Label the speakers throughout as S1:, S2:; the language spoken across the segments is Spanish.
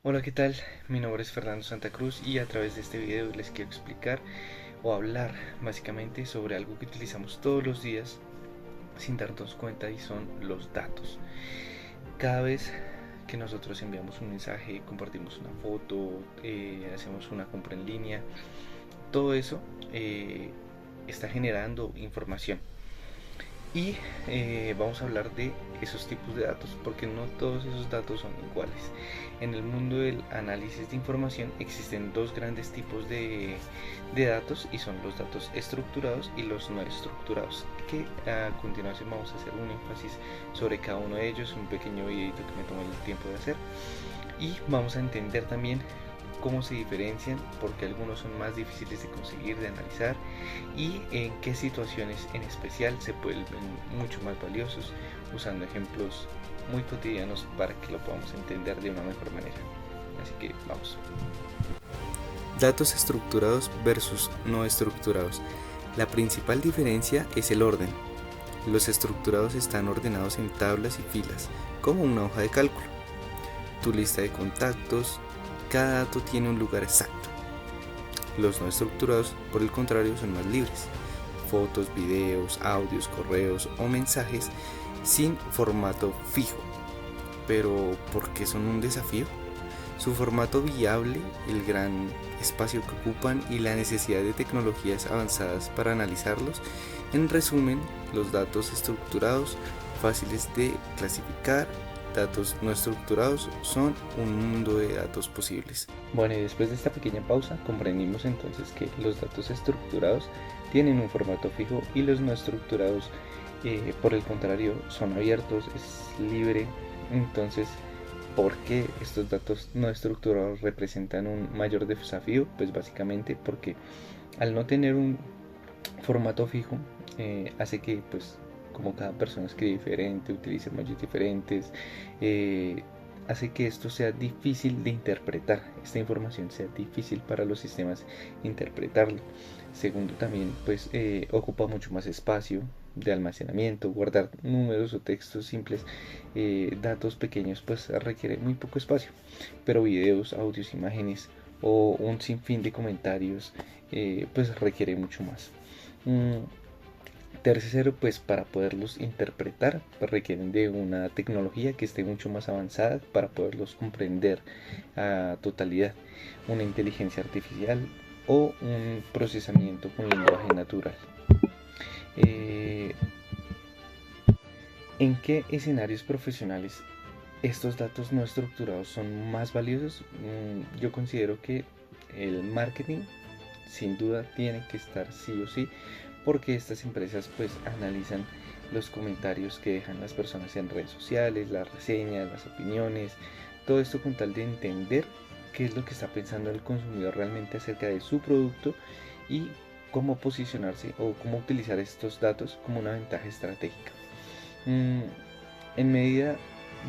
S1: Hola, ¿qué tal? Mi nombre es Fernando Santa Cruz y a través de este video les quiero explicar o hablar básicamente sobre algo que utilizamos todos los días sin darnos cuenta y son los datos. Cada vez que nosotros enviamos un mensaje, compartimos una foto, hacemos una compra en línea, todo eso está generando información. Y vamos a hablar de esos tipos de datos, porque no todos esos datos son iguales. En el mundo del análisis de información existen dos grandes tipos de datos y son los datos estructurados y los no estructurados, que a continuación vamos a hacer un énfasis sobre cada uno de ellos, un pequeño videito que me tomé el tiempo de hacer, y vamos a entender también cómo se diferencian, porque algunos son más difíciles de conseguir, de analizar, y en qué situaciones en especial se vuelven mucho más valiosos, usando ejemplos muy cotidianos para que lo podamos entender de una mejor manera. Así que vamos.
S2: Datos estructurados versus no estructurados. La principal diferencia es el orden. Los estructurados están ordenados en tablas y filas, como una hoja de cálculo. Tu lista de contactos, cada dato tiene un lugar exacto. Los no estructurados, por el contrario, son más libres. Fotos, videos, audios, correos o mensajes sin formato fijo. Pero, ¿por qué son un desafío? Su formato viable, el gran espacio que ocupan y la necesidad de tecnologías avanzadas para analizarlos. En resumen, los datos estructurados, fáciles de clasificar, datos no estructurados son un mundo de datos posibles.
S1: Bueno, y después de esta pequeña pausa comprendimos entonces que los datos estructurados tienen un formato fijo y los no estructurados, por el contrario, son abiertos, es libre. Entonces, ¿por qué estos datos no estructurados representan un mayor desafío? Pues básicamente porque al no tener un formato fijo, hace que, pues, como cada persona escribe diferente, utiliza emojis diferentes, hace que esto sea difícil de interpretar, esta información sea difícil para los sistemas interpretarlo. Segundo, también pues ocupa mucho más espacio de almacenamiento, guardar números o textos simples, datos pequeños, pues requiere muy poco espacio, pero videos, audios, imágenes o un sinfín de comentarios, pues requiere mucho más. Tercero, pues para poderlos interpretar pues, requieren de una tecnología que esté mucho más avanzada para poderlos comprender a totalidad, una inteligencia artificial o un procesamiento con lenguaje natural. Eh, ¿En qué escenarios profesionales estos datos no estructurados son más valiosos? Yo considero que el marketing sin duda tiene que estar sí o sí, porque estas empresas pues analizan los comentarios que dejan las personas en redes sociales, las reseñas, las opiniones, todo esto con tal de entender qué es lo que está pensando el consumidor realmente acerca de su producto y cómo posicionarse o cómo utilizar estos datos como una ventaja estratégica. En medida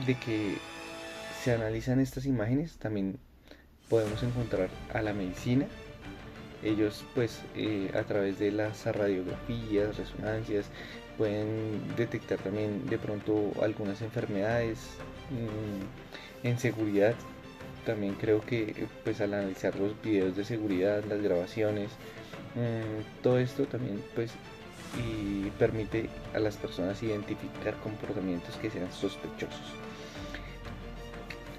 S1: de que se analizan estas imágenes, también podemos encontrar a la medicina. Ellos pues a través de las radiografías, resonancias, pueden detectar también de pronto algunas enfermedades. En seguridad también creo que pues al analizar los videos de seguridad, las grabaciones, todo esto también pues y permite a las personas identificar comportamientos que sean sospechosos.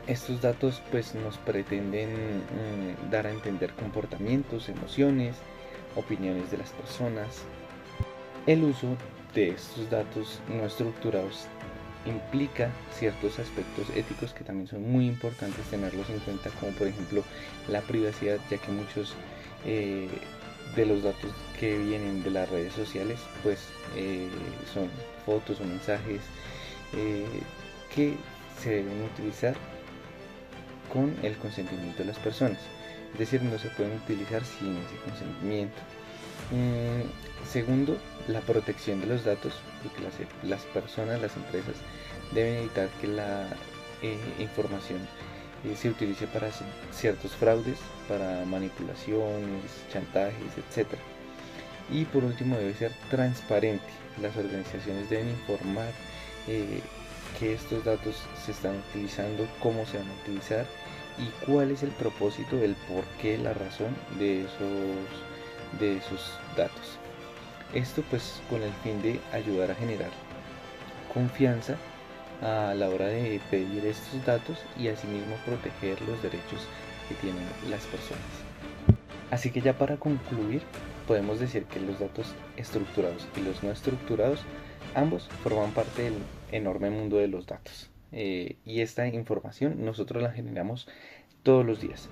S1: Estos datos pues nos pretenden dar a entender comportamientos, emociones, opiniones de las personas. El uso de estos datos no estructurados implica ciertos aspectos éticos que también son muy importantes tenerlos en cuenta, como por ejemplo la privacidad, ya que muchos de los datos que vienen de las redes sociales pues son fotos o mensajes eh, que se deben utilizar con el consentimiento de las personas, es decir, no se pueden utilizar sin ese consentimiento. Segundo, la protección de los datos, porque las personas, las empresas deben evitar que la información se utilice para ciertos fraudes, para manipulaciones, chantajes, etc. Y por último, debe ser transparente. Las organizaciones deben informar que estos datos se están utilizando, cómo se van a utilizar y cuál es el propósito, el porqué, la razón de esos datos. Esto pues con el fin de ayudar a generar confianza a la hora de pedir estos datos y asimismo proteger los derechos que tienen las personas. Así que ya para concluir, podemos decir que los datos estructurados y los no estructurados, ambos forman parte del enorme mundo de los datos. Y esta información nosotros la generamos todos los días.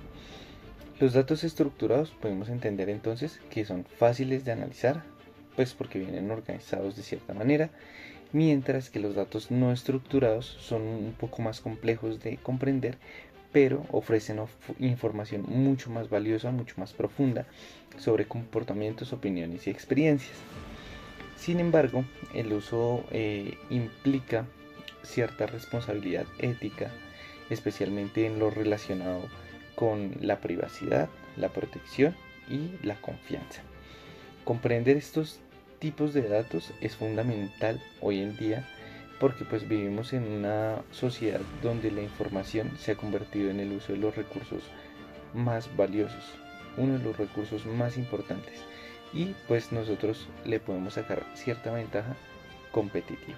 S1: Los datos estructurados podemos entender entonces que son fáciles de analizar, pues porque vienen organizados de cierta manera, mientras que los datos no estructurados son un poco más complejos de comprender, pero ofrecen información mucho más valiosa, mucho más profunda sobre comportamientos, opiniones y experiencias. Sin embargo, el uso implica cierta responsabilidad ética, especialmente en lo relacionado con la privacidad, la protección y la confianza. Comprender estos tipos de datos es fundamental hoy en día porque pues vivimos en una sociedad donde la información se ha convertido en el uso de los recursos más valiosos, uno de los recursos más importantes, y pues nosotros le podemos sacar cierta ventaja competitiva.